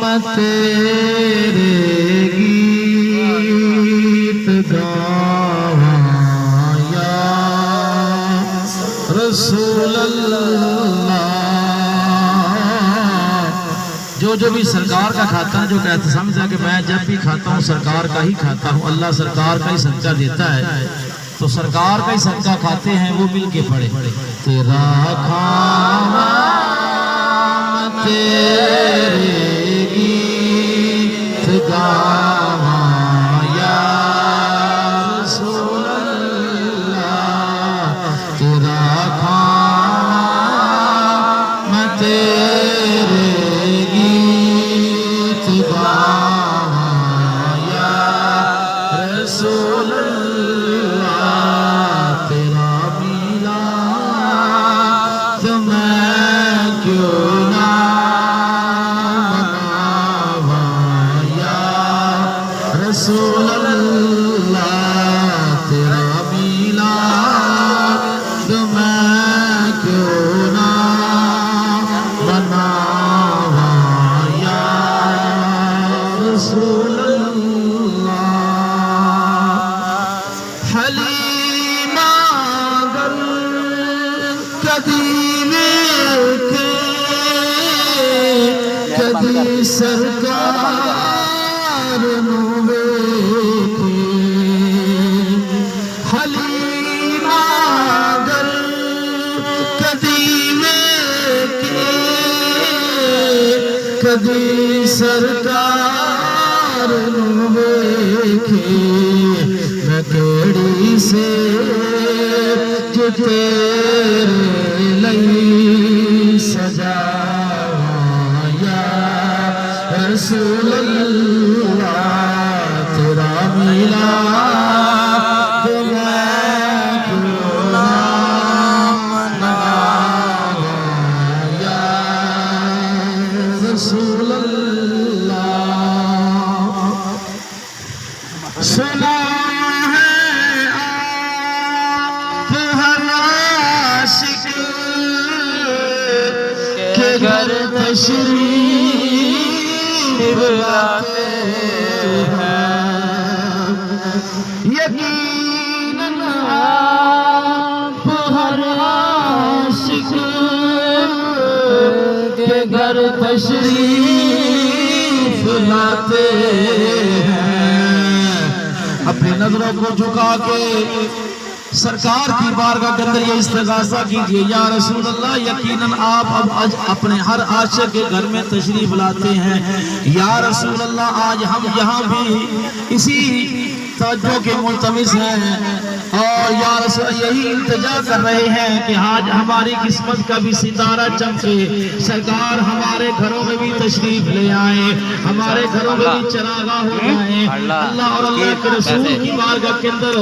میں تیرے گیت گاواں یا رسول اللہ۔ جو بھی سرکار کا کھاتا ہے، جو کہتا سمجھتا کہ میں جب بھی کھاتا ہوں سرکار کا ہی کھاتا ہوں، اللہ سرکار کا ہی صدقہ دیتا ہے، تو سرکار کا ہی صدقہ کھاتے ہیں، وہ مل کے پڑھے تیرا کھانا تیرے گیت گاواں یا رسول اللہ، تیرا کھانا میں تیرے گیت گاواں یا رسول اللہ، تیرا میلاد میں کیوں نہ مناواں یا رسول اللہ، تیرا میلاد میں کیوں نہ مناواں یا رسول اللہ۔ حلیمہ گر کدی ویکھے کدی سرکار نو ویکھے، حلیمہ گر کدی ویکھے کدی سرکار نو ویکھے، میں کیڑی سے جو تیرے لئی سجاواں یا رسول اللہ، تیرا میلاد میں کیوں نہ مناواں یا رسول اللہ۔ سنا ہے آپ ہر عاشق کے گھر تشریف لاتے ہیں، یقیناً آپ ہر عاشق کے گھر تشریف لاتے ہیں۔ اپنی نظروں کو جھکا کے سرکار کی بارگاہ کے اندر یہ استغاثہ کیجئے، یا رسول اللہ یقیناً آپ اب اپنے ہر عاشق کے گھر میں تشریف لاتے ہیں، یا رسول اللہ آج ہم یہاں بھی اسی توجہ کے ملتمس ہیں، اور یا رسول اللہ یہی التجا کر رہے ہیں کہ آج ہماری قسمت کا بھی ستارہ چمکے، سرکار ہمارے گھروں میں بھی تشریف لے آئے، ہمارے گھروں میں بھی چراغاں ہو جائیں۔ اللہ اور اللہ کے رسول کی بارگاہ کے اندر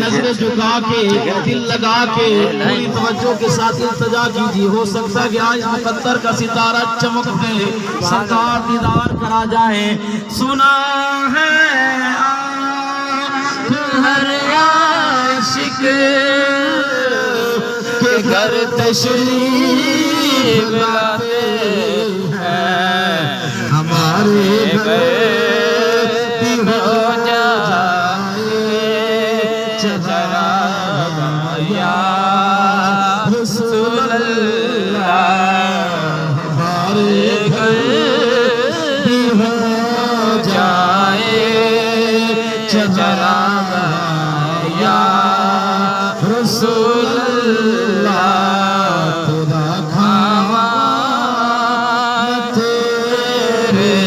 نظریں جھکا کے دل لگا کے پوری توجہ کے ساتھ التجا کیجیے، ہو سکتا ہے کہ آج مقدر کا ستارہ چمک دے، سرکار دیدار کرا جائے۔ سنا ہے ہر عاشق کے گھر تشریف لاتے ہیں، ہمارے گھر بھی ہو جائے چراغاں یا رسول اللہ، ہمارے گھر بھی ہو جائے چراغاں یا رسول اللہ، تیرا کھانا تیرے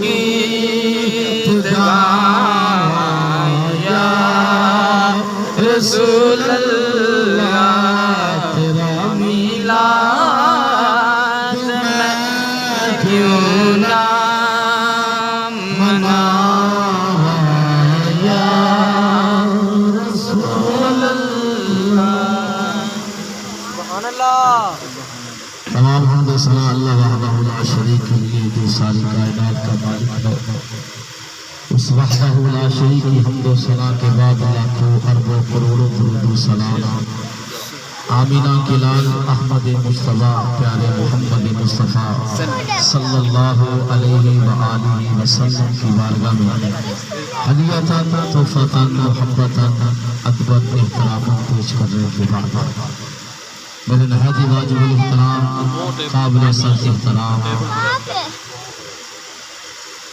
گیت گاواں یا رسول اللہ، تیرا میلاد میں کیوں نہ مناواں یا رسول اللہ۔ تمام حمد و ثنا اللہ وحدہ لا شریک کے لیے جو ساری کائنات کا مالک ہے، اس وحدہ لا شریک کی حمد و ثنا کے بعد لاکھوں اربوں کروڑوں درود و سلام آمینہ کے لال احمد مصطفیٰ پیارے محمد مصطفیٰ صلی اللہ علیہ وآلہ وسلم کی بارگاہ میں ہدیۃً تحفۃً محبتاً ادب احترام پیش کرنے کے بعد میرے نہایت واجب الاحترام قابل سخت احترام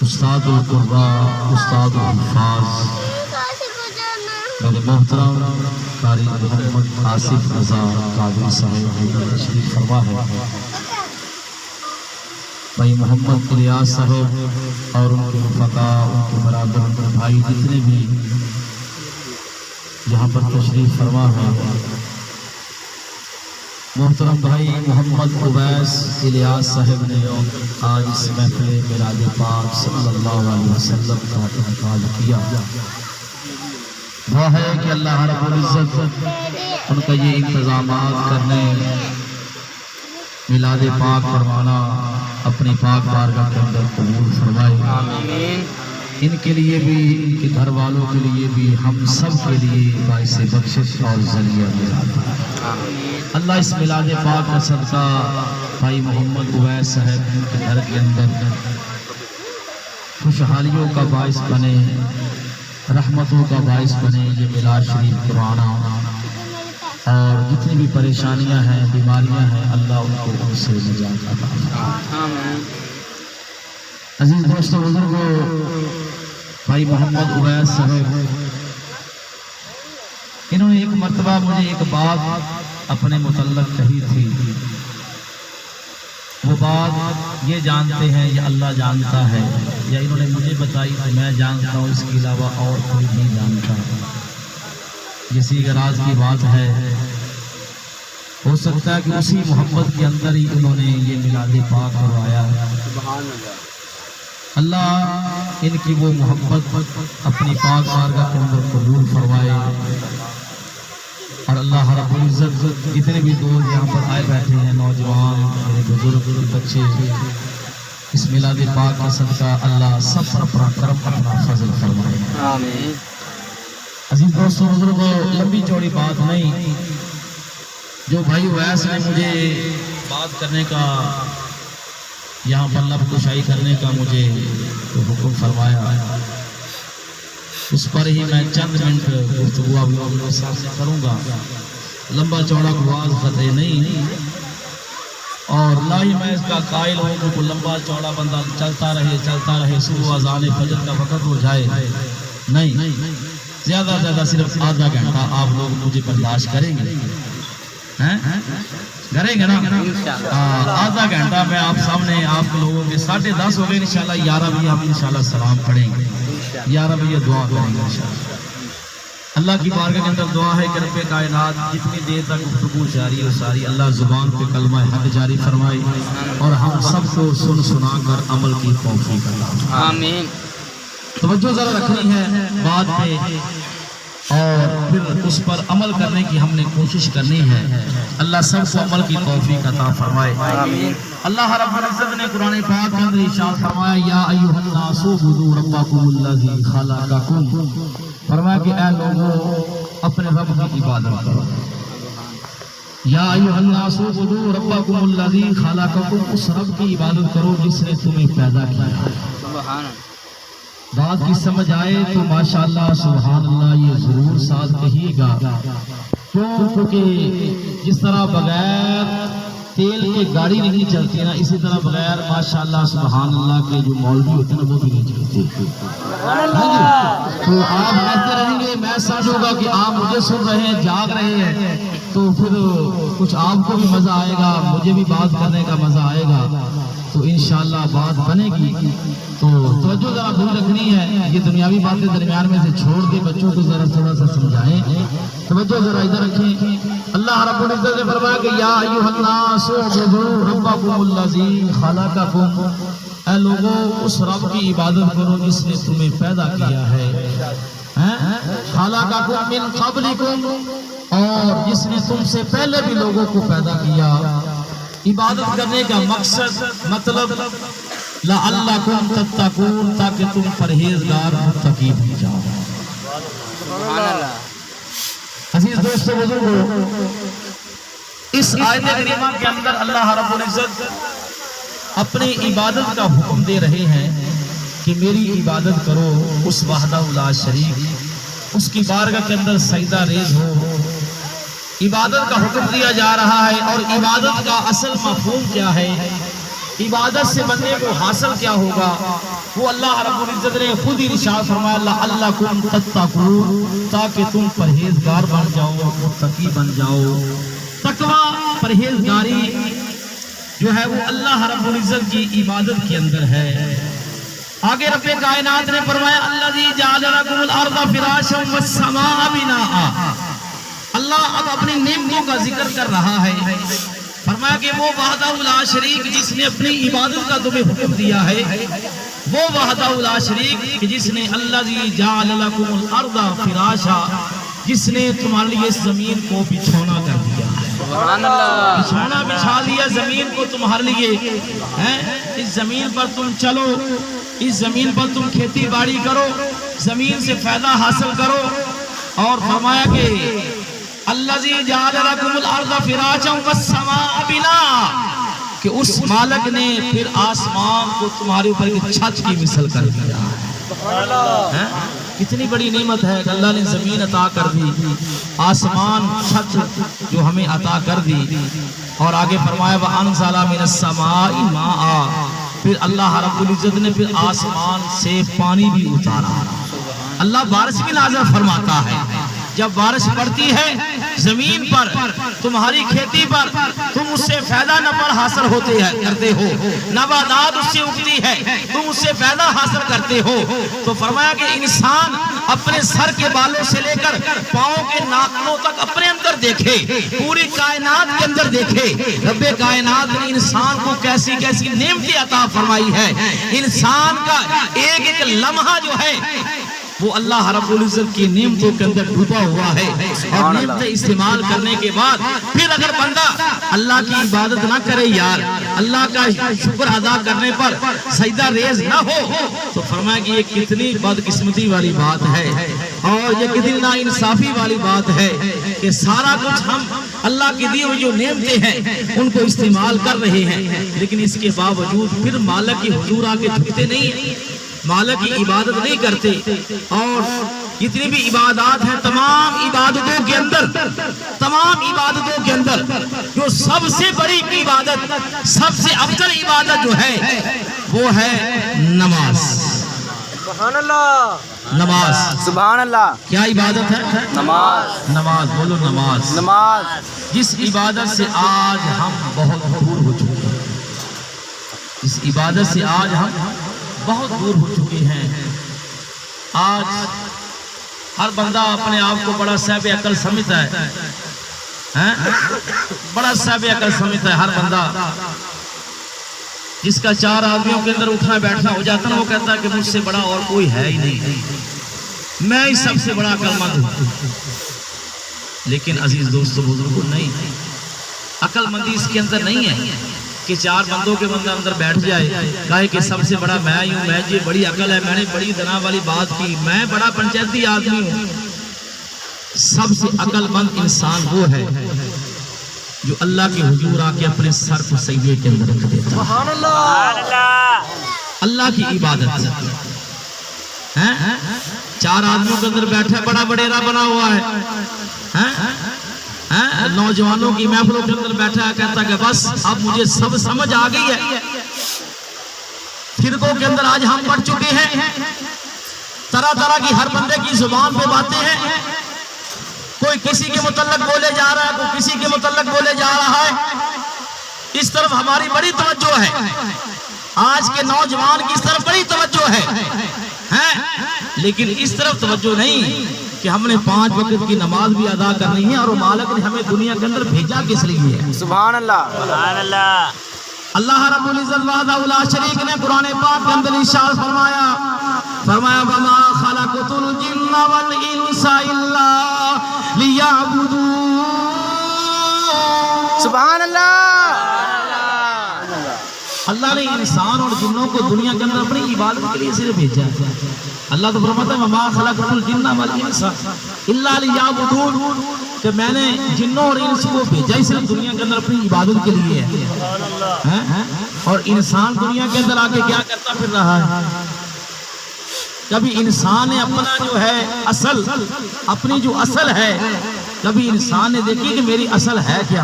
استاد القربا استاد الحفاظ میرے محترم قاری محمد آصف رضا قادری صاحب تشریف فرما ہے، بھائی محمد الیاس صاحب اور ان کے رفقا، ان کے برادر، ان کے بھائی جتنے بھی یہاں پر تشریف فرما ہے، محترم بھائی محمد اویس الیاس صاحب نے آج اس محفل میلاد پاک صلی اللہ علیہ وسلم کا انعقاد کیا۔ دعا ہے کہ اللہ رب العزت ان کا یہ انتظامات کرنے، میلاد پاک فرمانا اپنی پاک بارگاہ کے اندر قبول فرمائے۔ ان کے لیے بھی، ان کے گھر والوں کے لیے بھی، ہم سب کے لیے باعث بخشش اور ذریعہ میلاد۔ اللہ اس میلاد پاک کا صدقہ بھائی محمد اویس صاحب کے گھر کے اندر خوشحالیوں کا باعث بنے، رحمتوں کا باعث بنے۔ یہ میلاد شریف قرآن اور جتنی بھی پریشانیاں ہیں، بیماریاں ہیں، اللہ ان کو ان سے نجات عطا فرمائے۔ عزیز دوستو بزرگوں، بھائی محمد اویس صاحب انہوں نے ایک مرتبہ مجھے ایک بات اپنے متعلق کہی تھی، وہ بات یہ جانتے ہیں یا اللہ جانتا ہے، یا انہوں نے مجھے بتائی کہ میں جانتا ہوں، اس کے علاوہ اور کوئی نہیں جانتا۔ کسی غراض کی بات ہے، ہو سکتا ہے کہ اسی محبت کے اندر ہی انہوں نے یہ میلاد پاک کروایا۔ اللہ ان کی وہ محبت اپنی پاک بارگاہ کے اندر قبول فرمائے، اور اللہ رب العزت جتنے بھی دوست یہاں پر آئے بیٹھے ہیں، نوجوان، میرے بزرگ، بچے، اس میلاد پاک کا صدقہ اللہ سب پر اپنا کرم، اپنا فضل فرمائے۔ آمین۔ عزیز دوستوں بزرگوں، لمبی چوڑی بات نہیں، جو بھائی اویس نے مجھے بات کرنے کا، یہاں پر لب کشائی کرنے کا مجھے حکم فرمایا، اس پر ہی میں چند منٹ گفتگو آپ لوگوں کے سامنے کروں گا۔ لمبا چوڑا گواز خطے نہیں، اور نہ ہی میں اس کا قائل ہوں کہ کوئی لمبا چوڑا بندہ چلتا رہے صبح اذان فجر کا وقت ہو جائے، نہیں، زیادہ زیادہ صرف آدھا گھنٹہ آپ لوگ مجھے برداشت کریں گے نا؟ آدھا گھنٹہ میں آپ سامنے آپ لوگوں کے 10:30 ہو گئے، انشاءاللہ 11 بجے ہم انشاءاللہ سلام پڑھیں گے، 11 بجے دعا کریں گے انشاءاللہ۔ اللہ کی بارگاہ کے اندر دعا ہے کہ رب کائنات جتنی دیر تک گفتگو جاری ہو ساری اللہ زبان پہ کلمہ حق جاری فرمائے، اور ہم سب کو سنا کر عمل کی توفیق عطا۔ آمین۔ توجہ ذرا رکھنی ہے بات پہ، اور پھر اس پر عمل کرنے کی ہم نے کوشش کرنی ہے۔ اللہ سب کو عمل کی توفیق عطا فرمائے۔ آمین۔ اللہ رب العزت نے قرآن پاک کے اندر ارشاد فرمایا، یا ایھا الناس اعبدوا ربکم الذی خلقکم، فرمایا کہ اے لوگوں اپنے رب کی عبادت کرو۔ یا ایھا الناس اعبدوا ربکم الذی خلقکم، اس رب کی عبادت کرو جس نے تمہیں پیدا کیا۔ سبحان اللہ۔ بات کی سمجھ آئے تو ماشاءاللہ سبحان اللہ یہ ضرور ساتھ کہیے گا، کیونکہ جس طرح بغیر تیل کے گاڑی نہیں چلتی نا، اسی طرح بغیر ماشاءاللہ سبحان اللہ کے جو مولوی ہوتے ہیں وہ بھی نہیں چلتے۔ تو آپ ایسے رہیں گے، میں سمجھوں گا کہ آپ مجھے سن رہے ہیں، جاگ رہے ہیں، تو پھر کچھ آپ کو بھی مزہ آئے گا، مجھے بھی بات کرنے کا مزہ آئے گا، تو انشاءاللہ بات بنے گی۔ تو توجہ ذرا دور رکھنی ہے، یہ دنیاوی باتیں درمیان میں سے چھوڑ کے بچوں کو ذرا تھوڑا سا سمجھائیں، توجہ ذرا ادھر رکھیں۔ اللہ رب العزت نے فرمایا کہ یا ایھا الناس اعبدوا ربکم الذی خلقکم، اے لوگوں اس رب کی عبادت کرو جس نے تمہیں پیدا کیا ہے، خلقکم من قبلکم، اور جس نے تم سے پہلے بھی لوگوں کو پیدا کیا۔ عبادت کرنے کا مقصد مطلب لعلکم تتقون، تاکہ تم پرہیزگار متقی بن جاؤ۔ عزیز دوستو بزرگوں، اس آیت کریمہ کے اندر اللہ رب العزت اپنی عبادت کا حکم دے رہے ہیں کہ میری عبادت کرو اس وحدہ لا شریک، اس کی بارگاہ کے اندر سجدہ ریز ہو۔ عبادت کا حکم دیا جا رہا ہے، اور عبادت کا اصل مفہوم کیا ہے، عبادت سے بندے کو حاصل کیا ہوگا، وہ اللہ رب العزت نے خود ہی ارشاد فرمایا لعلکم تتقون، تاکہ تم پرہیزگار بن جاؤ، متقی بن جاؤ۔ تقوی پرہیزگاری جو ہے وہ اللہ رب العزت کی عبادت کے اندر ہے۔ آگے رب کائنات نے فرمایا الذی جعل لکم الارض فراشا والسماء بناء۔ اللہ اب اپنی نعمتوں کا ذکر کر رہا ہے، فرمایا کہ وہ وحدہ لا شریک جس نے اپنی عبادت کا تمہیں حکم دیا ہے، وہ وحدہ لا شریک کہ جس نے الذی جعل لکم الارض فراشا، جس نے تمہارے لیے اس زمین کو بچھونا کر دیا، بچھونا بچھا دیا زمین کو تمہارے لیے، اس زمین پر تم چلو، اس زمین پر تم کھیتی باڑی کرو، زمین سے فائدہ حاصل کرو۔ اور فرمایا کہ الذی جعل لکم الارض فراشا والسماء بناء، کہ اس مالک نے پھر آسمان کو تمہارے اوپر کی چھت کی مثل کر دیا۔ کتنی بڑی نعمت ہے کہ اللہ نے زمین عطا کر دی، آسمان چھت جو ہمیں عطا کر دی، اور آگے فرمایا وَأَنزَلَ مِنَ السَّمَاءِ مَاءً، پھر اللہ رب العزت نے پھر آسمان سے پانی بھی اتارا۔ اللہ بارش بھی نازل فرماتا ہے، جب بارش پڑتی ہے زمین پر، تمہاری کھیتی پر، تم اس سے فائدہ نفع حاصل کرتے ہو، نباتات اس سے اگتی ہے، تم اس سے فائدہ حاصل کرتے ہو۔ تو فرمایا کہ انسان اپنے سر کے بالوں سے لے کر پاؤں کے ناخنوں تک اپنے اندر دیکھے، پوری کائنات کے اندر دیکھے، رب کائنات نے انسان کو کیسی کیسی نعمتیں عطا فرمائی ہے۔ انسان کا ایک ایک لمحہ جو ہے وہ اللہ رب العزت کی نعمتوں کے اندر ڈوبا ہوا ہے، اور نعمتیں استعمال کرنے کے بعد پھر اگر بندہ اللہ کی عبادت نہ کرے، یار اللہ کا شکر ادا کرنے پر سجدہ ریز نہ ہو، تو فرمایا کہ یہ کتنی بدقسمتی والی بات ہے، اور یہ کتنی ناانصافی والی بات ہے کہ سارا کچھ ہم اللہ کی دی ہوئی جو نعمتیں ہیں ان کو استعمال کر رہے ہیں، لیکن اس کے باوجود پھر مالک کی حضور آ کے جھکتے نہیں ہیں، مالک کی عبادت نہیں کرتے۔ اور جتنی بھی عبادات ہیں، تمام عبادتوں کے اندر جو سب سے بڑی عبادت، سب سے افضل عبادت جو ہے وہ ہے نماز۔ سبحان اللہ، نماز، سبحان اللہ۔ کیا عبادت ہے؟ نماز، نماز، بولو نماز۔ نماز جس عبادت سے آج ہم بہت دور ہو چکے ہیں، اس عبادت سے آج ہم بہت دور ہو چکے ہیں۔ آج ہر بندہ اپنے آپ کو بڑا صاحب عقل سمجھتا ہے، بڑا صاحب عقل سمجھتا ہے ہر بندہ۔ جس کا چار آدمیوں کے اندر اٹھنا بیٹھنا ہو جاتا ہے، وہ کہتا ہے کہ مجھ سے بڑا اور کوئی ہے ہی نہیں، میں ہی سب سے بڑا عقل مند ہوں۔ لیکن عزیز دوستو بزرگوں، نہیں، عقل مندی اس کے اندر نہیں ہے کہ چار بندوں کے بندہ اندر بیٹھ جائے، کہے کہ سب سے بڑا میں ہی ہوں، میں جی بڑی عقل ہے، میں نے بڑی دنا والی بات کی، میں بڑا پنچایتی آدمی ہوں۔ سب سے عقل مند انسان وہ ہے جو اللہ کے حضور آ کے اپنے سر کو سجدے کے اندر رکھ دیتا ہے۔ سبحان اللہ، اللہ کی عبادت ہے۔ چار آدمیوں کے اندر بیٹھا بڑا بڑیرا بنا ہوا ہے، نوجوانوں کی محفلوں کے اندر بیٹھا ہے، کہتا کہ بس اب مجھے سب سمجھ آ گئی ہے۔ فرقوں کے اندر آج ہم پڑھ چکے ہیں، طرح طرح کی ہر بندے کی زبان پہ باتیں ہیں، کوئی کسی کے متعلق بولے جا رہا ہے، کوئی کسی کے متعلق بولے جا رہا ہے۔ اس طرف ہماری بڑی توجہ ہے، آج کے نوجوان کی اس طرف بڑی توجہ ہے، لیکن اس طرف توجہ نہیں کہ ہم نے 5 وقت کی نماز بھی ادا کرنی ہے، اور مالک نے ہمیں دنیا کے اندر بھیجا کس لیے ہے؟ سبحان اللہ، سبحان اللہ۔ اللہ رب العزت وحدہ لا شریک نے قرآن پاک کے اندر ارشاد فرمایا وما خلقت الجن والانس الا لیعبدون۔ سبحان اللہ، اللہ نے انسان اور جنوں کو دنیا کے اندر اپنی عبادت کے لیے صرف بھیجا ہے۔ اللہ تو فرماتا ہے وما خلقت الجن والانس الا لیعبدون، کہ میں نے جنوں اور انس کو بھیجا ہی صرف دنیا کے اندر اپنی عبادت کے لیے ہے، اور انسان دنیا کے اندر آ کے کیا کرتا پھر رہا ہے؟ کبھی انسان نے اپنا جو ہے اصل، اپنی جو اصل ہے، کبھی انسان نے دیکھی کہ میری اصل ہے کیا؟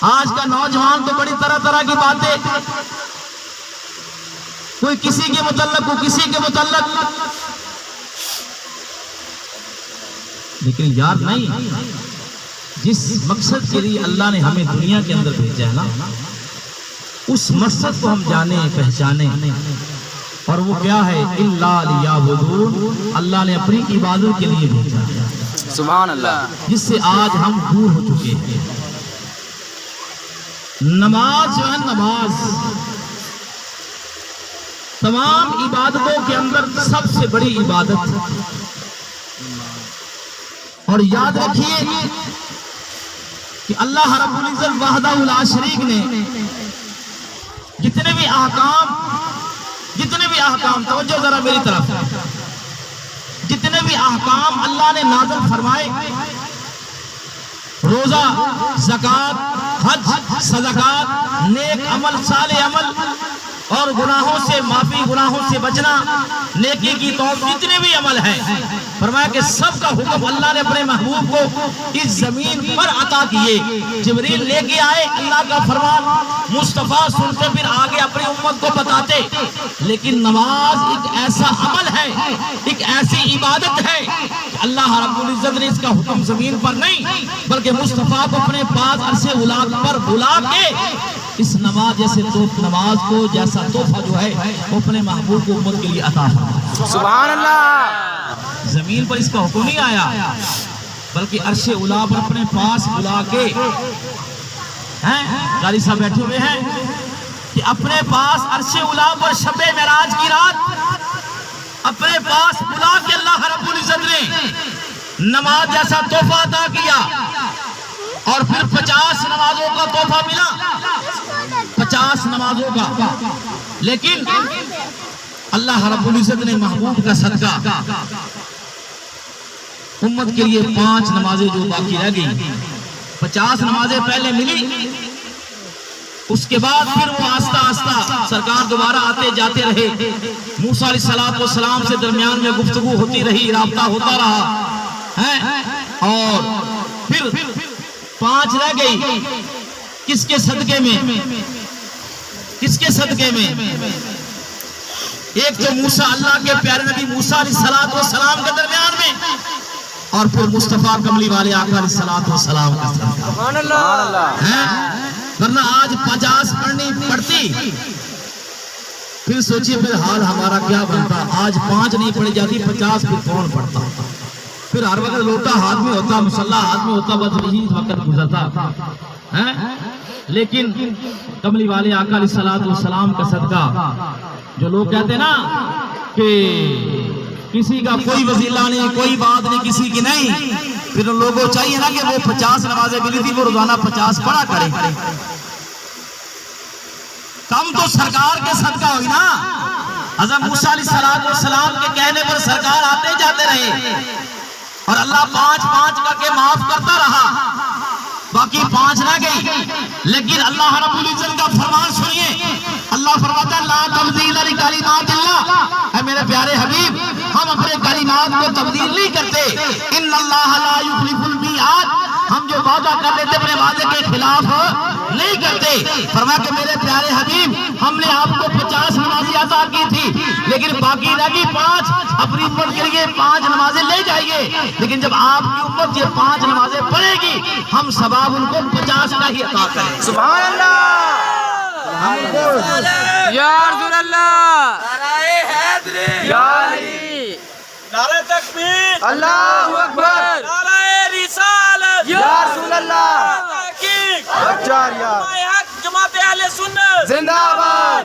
آج کا نوجوان تو بڑی طرح طرح کی باتیں، کوئی کسی کے متعلق، کوئی کسی کے متعلق، لیکن یار نہیں، جس مقصد کے لیے اللہ نے ہمیں دنیا کے اندر بھیجا ہے نا، اس مقصد کو ہم جانے پہچانے، اور وہ کیا ہے؟ الا لیعبدون، اللہ نے اپنی عبادت کے لیے بھیجا ہے، سبحان اللہ، جس سے آج ہم دور ہو چکے ہیں۔ نماز جو ہے، نماز تمام عبادتوں کے اندر سب سے بڑی عبادت ہے، اور یاد رکھیے کہ اللہ رب العزت وحدہ لا شریک نے جتنے بھی احکام، توجہ ذرا میری طرف، جتنے بھی احکام اللہ نے نازل فرمائے، روزہ، زکوٰۃ، حج، صدقات، نیک عمل، صالح عمل، اور گناہوں سے معافی، گناہوں سے بچنا، نیکی کی توفیق، جتنے بھی عمل ہیں، فرمایا کہ سب کا حکم اللہ نے اپنے محبوب کو اس زمین پر عطا کیے۔ جبریل لے کے آئے اللہ کا فرمان، مصطفیٰ سنتے پھر آگے اپنی امت کو بتاتے۔ لیکن نماز ایک ایسا عمل ہے، ایک ایسی عبادت ہے کہ اللہ رب العزت نے اس کا حکم زمین پر نہیں بلکہ مصطفیٰ کو اپنے پاس عرش اولا پر بلا کے اس نماز نماز کو جیسا تحفہ جو ہے وہ اپنے محبوب کو امت کے لیے عطا فرمایا۔ سبحان اللہ، زمین پر اس کا حکم نہیں آیا بلکہ عرش اولا پر اپنے پاس بلا کے، قاری صاحب بیٹھے ہوئے ہیں، کہ اپنے پاس عرش اولا پر شب معراج کی رات اپنے پاس بلا کے اللہ رب العزت نے نماز جیسا تحفہ عطا کیا، اور پھر 50 نمازوں کا تحفہ ملا، 50 نمازوں کا۔ لیکن اللہ رب العزت نے محبوب کا صدقہ امت کے لیے 5 نمازیں جو باقی رہ گئی، 50 نمازیں پہلے ملی، اس کے بعد پھر وہ آہستہ آہستہ سرکار دوبارہ آتے جاتے رہے، موسیٰ علیہ السلام سے درمیان میں گفتگو ہوتی رہی، رابطہ ہوتا رہا، اور پھر 5 رہ گئی، کس کے صدقے میں؟ کس کے صدقے میں؟ ایک تو موسیٰ، اللہ کے پیارے نبی موسیٰ علیہ السلام کے درمیان میں، اور پھر مصطفیٰ کملی والے آقا علیہ السلام کا صدقہ۔ سبحان اللہ، ورنہ آج 50 پڑھنی پڑتی، پھر سوچئے پھر حال ہمارا کیا بنتا؟ آج 5 نہیں پڑھی جاتی، 50 پھر کون پڑھتا؟ پھر ہر وقت لوٹا ہاتھ میں ہوتا، مسلح ہاتھ میں ہوتا، بس یہی وقت گزرتا۔ لیکن کملی والے آقا علیہ السلام کا صدقہ، جو لوگ کہتے ہیں نا کہ کسی کا کوئی وسیلہ نہیں، کوئی بات نہیں کسی کی نہیں، پھر ان لوگوں کو چاہیے نا کہ وہ 50 نمازیں ملی تھی، وہ روزانہ 50 پڑھا کرے۔ کم تو سرکار کے صدقہ ہوئی نا، حضرت موسیٰ علیہ السلام کے کہنے پر سرکار آتے جاتے رہے، اور اللہ 5 کر کے معاف کرتا رہا، باقی 5 رہ گئی۔ لیکن اللہ رب العزت کا فرمان سنیے، اللہ فرماتا ہے لا تبدیل لکلمات اللہ، اے میرے پیارے حبیب، ہم اپنے کلمات کو تبدیل نہیں کرتے، ان اللہ لا یخلف المیعاد، ہم جو وعدہ کر لیتے اپنے وعدے کے خلاف نہیں کرتے۔ فرمایا کہ میرے پیارے حبیب، ہم نے آپ کو 50 نمازیں عطا کی تھی، لیکن باقی رہ گئی 5، اپنی امت کے لیے 5 نمازیں لے جائیے، لیکن جب آپ کی امت یہ 5 نمازیں پڑھے گی، ہم ثواب ان کو 50 کا ہی عطا کریں۔ سبحان اللہ، یا رسول اللہ، یا علی، نعرہ تکبیر، اللہ اکبر، نعرہ رسالت، یا رسول اللہ، تحقیق، اچار یا حق، جماعت اہل سنت زندہ آباد۔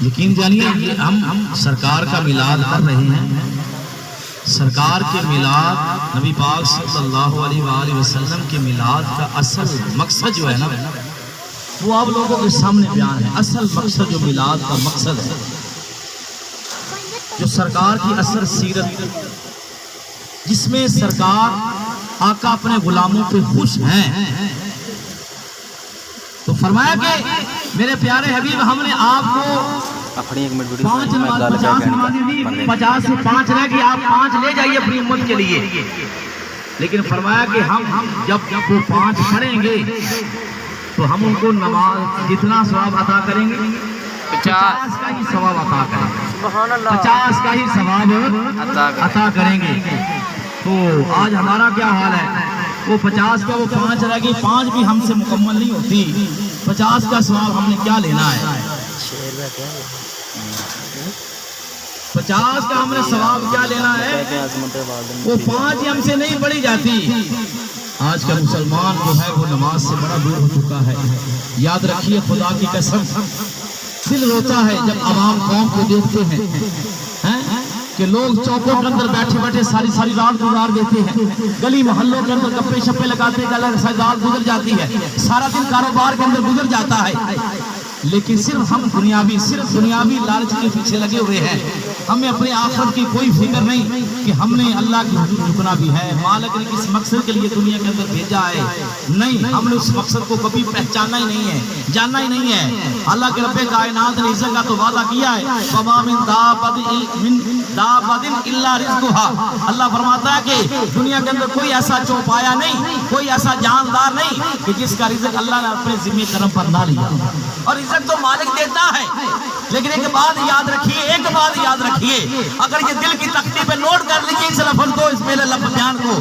یقین جانیے ہم سرکار کا میلاد کر رہے ہیں، سرکار کے میلاد، نبی پاک صلی اللہ علیہ وآلہ وسلم کے میلاد کا اصل مقصد جو ہے نا، وہ آپ لوگوں کے سامنے بیان ہے۔ اصل مقصد جو میلاد کا مقصد ہے، جو سرکار کی اثر سیرت جس میں سرکار آقا اپنے غلاموں پہ خوش ہیں، تو فرمایا کہ میرے پیارے حبیب ہم نے آپ کو 5 نماز 50 نمازیں دی، 50 سے 5 رہ گئی، آپ 5 لے جائیے اپنی امت کے لیے. لیکن فرمایا کہ ہم جب وہ 5 پڑھیں گے تو ہم ان کو نماز جتنا ثواب عطا کریں گے 50 کا ہی ثواب عطا کریں گے، سبحان اللہ. 50 کا ہی ثواب عطا کریں گے. تو آج ہمارا کیا حال ہے؟ وہ 50 کا وہ 5 رہ گئی، 5 بھی ہم سے مکمل نہیں ہوتی. 50 کا ثواب ہم نے کیا لینا ہے؟ 50 کا ہم نے ثواب کیا لینا ہے؟ وہ 5 ہی ہم سے نہیں پڑھی جاتی. آج کا مسلمان جو ہے وہ نماز سے بڑا دور ہو چکا ہے. یاد رکھیے خدا کی قسم دل روتا ہے جب عوام قوم کو دیکھتے ہیں کہ لوگ چوکوں کے اندر بیٹھے بیٹھے ساری رات گزار دیتے ہیں، گلی محلوں کے اندر گپے شپے لگاتے ہیں، رات گزر جاتی ہے، سارا دن کاروبار کے اندر گزر جاتا ہے، لیکن صرف ہم دنیاوی لالچ کے پیچھے لگے ہوئے ہیں. ہمیں اپنے آخرت کی کوئی فکر نہیں کہ ہم نے اللہ کی حضور جھکنا بھی ہے. مالک نے کس مقصد کے لیے دنیا کے اندر بھیجا ہے، نہیں، ہم نے اس مقصد کو کبھی پہچانا ہی نہیں ہے، جاننا ہی نہیں ہے. اللہ کے رب کائنات نے عزت کا تو وعدہ کیا ہے، وَمَا مِن دَابَّةٍ إِلَّا رِزْقُهَا. اللہ فرماتا ہے کہ دنیا کے اندر کوئی ایسا چوپایا نہیں، کوئی ایسا جاندار نہیں کہ جس کا رزق اللہ نے اپنے ذمہ کرم پر نہ لیا. اور رزق تو مالک دیتا ہے، لیکن ایک بات یاد رکھیے، اگر یہ دل کی تختی پہ نوٹ کر لیجیے اس لفظ کو، اس میرے لفظ بیان کو،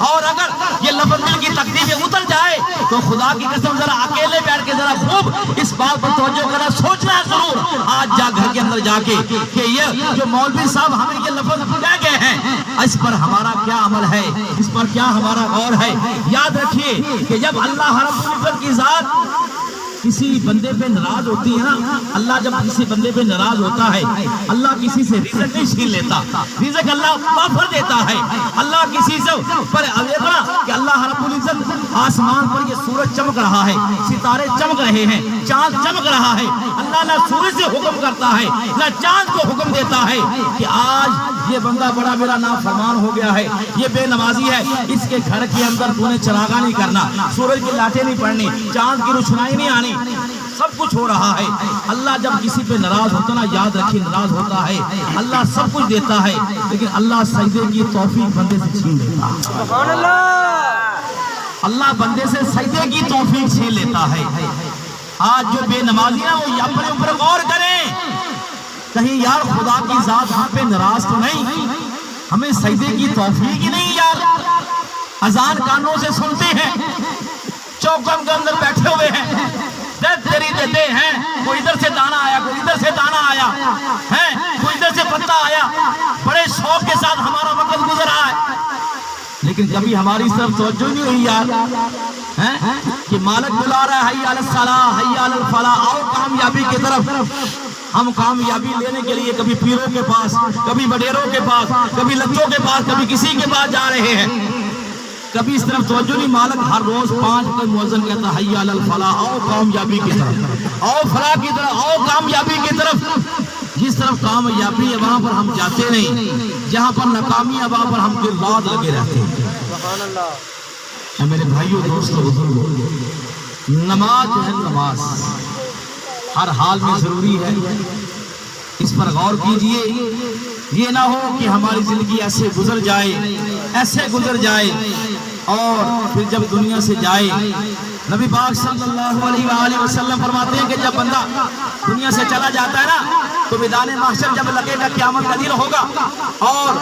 اور اگر یہ لفظ دل کی تختی پہ اتر جائے تو خدا کی قسم ذرا اکیلے بیٹھ کے ذرا خوب اس بات پر توجہ کرنا، سوچنا ہے ضرور آج گھر کے اندر جا کے کہ یہ جو مولوی صاحب ہمیں یہ لفظ کہہ گئے ہیں، اس پر ہمارا کیا عمل ہے، اس پر کیا ہمارا غور ہے. یاد رکھیے کہ جب اللہ رب العزت کی ذات کسی بندے پہ ناراض ہوتی ہے نا، اللہ جب کسی بندے پہ ناراض ہوتا ہے، اللہ کسی سے رزق نہیں چھین لیتا، رزق اللہ وافر دیتا ہے. اللہ کسی سے پر کہ اللہ رب العزت آسمان پر یہ سورج چمک رہا ہے، ستارے چمک رہے ہیں، چاند چمک رہا ہے، اللہ نہ سورج سے حکم کرتا ہے نہ چاند کو حکم دیتا ہے کہ آج یہ بندہ بڑا میرا نافرمان ہو گیا ہے، یہ بے نمازی ہے، اس کے گھر کے اندر تو نے چراغا نہیں کرنا، سورج کی لاٹیں نہیں پڑنی، چاند کی روشنائی نہیں آنی. سب کچھ ہو رہا ہے. اللہ جب کسی پہ ناراض ہوتا نا، یاد رکھیے ناراض ہوتا ہے، اللہ سب کچھ دیتا ہے، لیکن اللہ سجدے کی توفیق بندے سے چھین لیتا ہے. سبحان اللہ. اللہ بندے سے سجدے کی توفیق چھین لیتا ہے. آج جو بے نمازی ہیں وہ اپنے اوپر غور کریں، کہیں یار خدا کی ذات ہم پہ ناراض تو نہیں، ہمیں سجدے کی توفیق ہی نہیں. یار اذان کانوں سے سنتے ہیں، چوکوں کے اندر بیٹھے ہوئے ہیں، تیری دیتے ہیں، کوئی ادھر سے دانا آیا، کوئی ادھر سے دانا آیا ہے، کوئی ادھر سے پتا آیا، بڑے شوق کے ساتھ ہمارا وقت گزر رہا ہے، لیکن کبھی ہماری طرف توجہ نہیں ہوئی یار کہ مالک بلا رہا ہے، حی علی الصلاۃ حی علی الفلاح، آؤ کامیابی کی طرف. ہم کامیابی لینے کے لیے کبھی پیروں کے پاس، کبھی وڈیروں کے پاس، کبھی لچوں کے پاس، کبھی کسی کے پاس جا رہے ہیں، کبھی اس طرف توجہ نہیں. مالک ہر روز 5 بار مؤذن کہتا ہے، حی علی الفلاح، آؤ کامیابی کی طرف، آؤ فلاح کی طرف، آؤ کامیابی کی طرف. جس طرف کامیابی ہے وہاں پر ہم جاتے نہیں، جہاں پر ناکامی ہے وہاں پر ہم دن رات لگے رہتے ہیں. سبحان اللہ. میرے بھائیوں دوستوں بزرگوں، نماز جو ہے نماز ہر حال میں ضروری ہے، اس پر غور کیجئے. یہ نہ ہو کہ ہماری زندگی ایسے گزر جائے اور پھر جب دنیا سے جائے، نبی پاک صلی اللہ علیہ وآلہ وسلم فرماتے ہیں کہ جب بندہ دنیا سے چلا جاتا ہے نا تو میدان محشر جب لگے گا، قیامت کا دن ہوگا، اور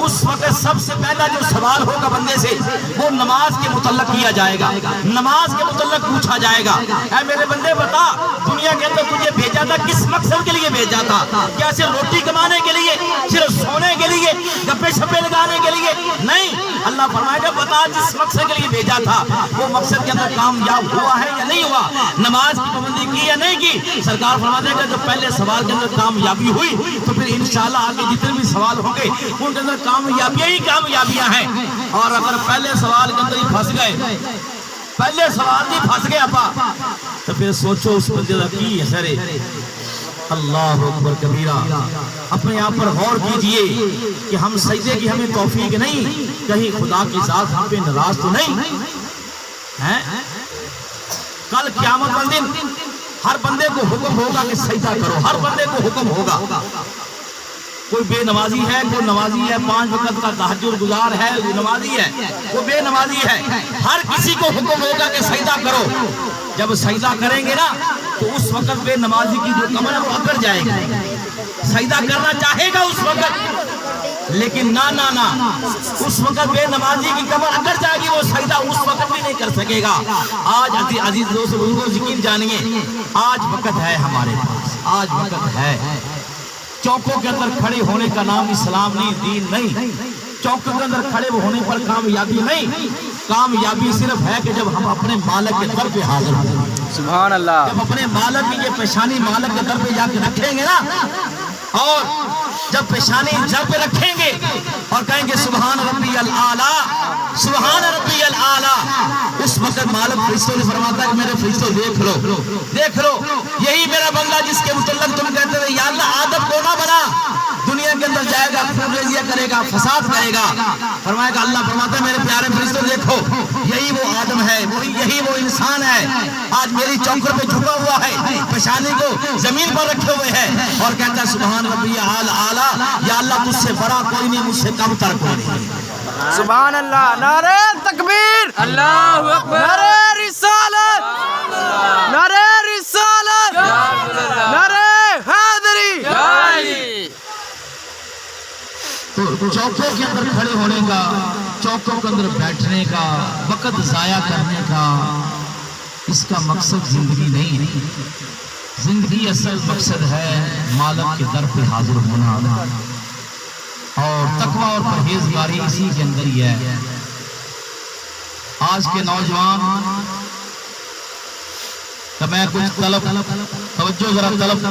اس وقت سب سے پہلا جو سوال ہوگا بندے سے وہ نماز کے متعلق کیا جائے گا، نماز کے متعلق پوچھا جائے گا. اے میرے بندے بتا، دنیا کے اندر تجھے بھیجا تھا کس مقصد کے لیے بھیجا تھا؟ کیا صرف روٹی کمانے کے لیے، صرف سونے کے لیے، گپے شپے لگانے کے لیے؟ نہیں. اللہ فرمائے گا بتا جس مقصد کے لیے بھیجا تھا وہ مقصد کے اندر کامیاب ہوا ہے یا نہیں ہوا، نماز کی پابندی کی یا نہیں کی. سرکار فرماتے ہیں کہ جب پہلے سوال کے اندر کامیابی ہوئی تو پھر انشاءاللہ آگے جتنے بھی سوال ہوں گے ان کے اندر کامیابیاں ہی کامیابیاں ہیں. اور اگر پہلے سوال کے اندر ہی پھنس گئے، پہلے سوال نہیں پھنس گئے اپا، تو پھر سوچو اس بندے کا کی اثر ہے. اللہ اکبر کبیرہ. اپنے آپ پر غور کیجئے کہ ہم سجدے کی ہمیں توفیق نہیں، کہیں خدا کی ذات ہم پہ ناراض تو نہیں ہیں؟ کل قیامت والے دن ہر بندے کو حکم ہوگا کہ سجدہ کرو، ہر بندے کو حکم ہوگا. کوئی بے نمازی ہے، کوئی نمازی ہے، 5 وقت کا تہجد گزار ہے، کوئی نمازی ہے، کوئی بے نمازی ہے، ہر کسی کو حکم ہوگا کہ سجدہ کرو. جب سجدہ کریں گے نا تو اس وقت بے نمازی کی جو کمر ہے وہ اکڑ جائے گی. سجدہ کرنا چاہے گا اس وقت، لیکن نہ اس وقت بے نمازی کی کمر اکڑ جائے گی، وہ سجدہ اس وقت بھی نہیں کر سکے گا. آج عزیز دوست بزرگوں یقین جانیے، آج وقت ہے ہمارے پاس، آج وقت ہے. چوکوں کے اندر کھڑے ہونے کا نام اسلام نہیں، دین نہیں. چوکوں کے اندر کھڑے ہونے پر کامیابی نہیں. کامیابی صرف ہے کہ جب ہم اپنے مالک کے در پہ حاضر ہوں. سبحان اللہ. جب اپنے مالک کی یہ پیشانی مالک کے در پہ جا کے رکھیں گے نا، اور جب پیشانی در پہ رکھیں گے اور کہیں گے سبحان ربی الاعلیٰ، سبحان ربی الاعلیٰ، اس وقت مالک فرشتوں نے فرماتا ہے کہ میرے فرشتوں دیکھ لو یہی میرا بندہ جس کے متعلق تم کہتے تھے یا اللہ آدم کو نہ بنا، دنیا کے اندر جائے گا، خون ریزیاں کرے گا، فساد کرے گا. فرمائے گا اللہ فرماتا ہے میرے پیارے فرشتوں دیکھو یہی وہ آدم ہے، یہی وہ انسان ہے، آج میری چوکر پہ جھکا ہوا ہے، پیشانی کو زمین پر رکھے ہوئے ہے اور کہتا ہے سبحان ربی الاعلیٰ، یا اللہ تجھ سے بڑا کوئی نہیں، مجھ سے کم تر کوئی نہیں. سبحان اللہ. نعرہ تکبیر، اللہ اکبر، نعرہ رسالت، نعرہ رسالت، نعرہ حیدری. تو چوکوں کے اندر کھڑے ہونے کا، چوکوں کے اندر بیٹھنے کا، وقت ضائع کرنے کا، اس کا مقصد زندگی نہیں ہے. زندگی اصل مقصد ہے مالک کے در پہ حاضر ہونا، اور تقوی اور پرہیزگاری اسی کے اندر ہی ہے. آج کے نوجوان کہ میں کچھ توجہ ذرا طلب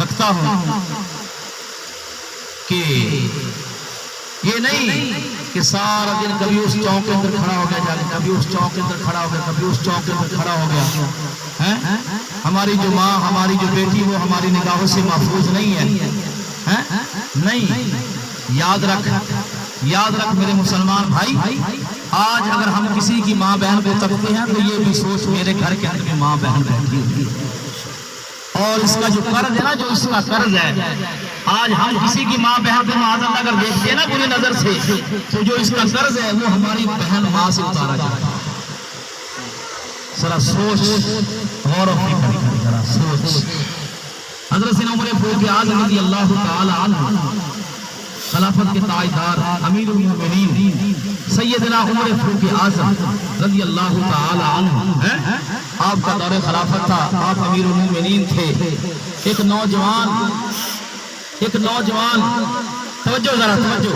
رکھتا ہوں کہ یہ نہیں کہ سارا دن کبھی اس چوک کے اندر کھڑا ہو گیا جا کے، کبھی اس چوک کے اندر کھڑا ہو گیا، کبھی اس چوک کے اندر کھڑا ہو گیا. ہماری جو ماں، ہماری جو بیٹی، وہ ہماری نگاہوں سے محفوظ نہیں ہے. نہیں، یاد رکھ میرے مسلمان بھائی، آج اگر ہم کسی کی ماں بہن کو تکتے ہیں تو یہ بھی سوچ میرے گھر کے اندر بھی ماں بہن بیٹھی ہوئی ہے، اور اس کا جو قرض ہے نا، جو اس کا قرض ہے، آج ہم کسی کی ماں بہن کو معاذ اللہ اگر دیکھتے ہیں نا بری نظر سے، تو جو اس کا قرض ہے وہ ہماری بہن ماں سے اتارا جاتا ہے. ذرا سوچ، غور و فکر کر، ذرا سوچ. حضرت سیدنا عمر فاروق اعظم رضی اللہ تعالی عنہ، خلافت کے تاجدار، امیر المومنین سیدنا عمر فاروق اعظم رضی اللہ تعالی عنہ، آپ کا دور خلافت تھا، آپ امیر المومنین تھے. ایک نوجوان توجہ ذرا توجہ،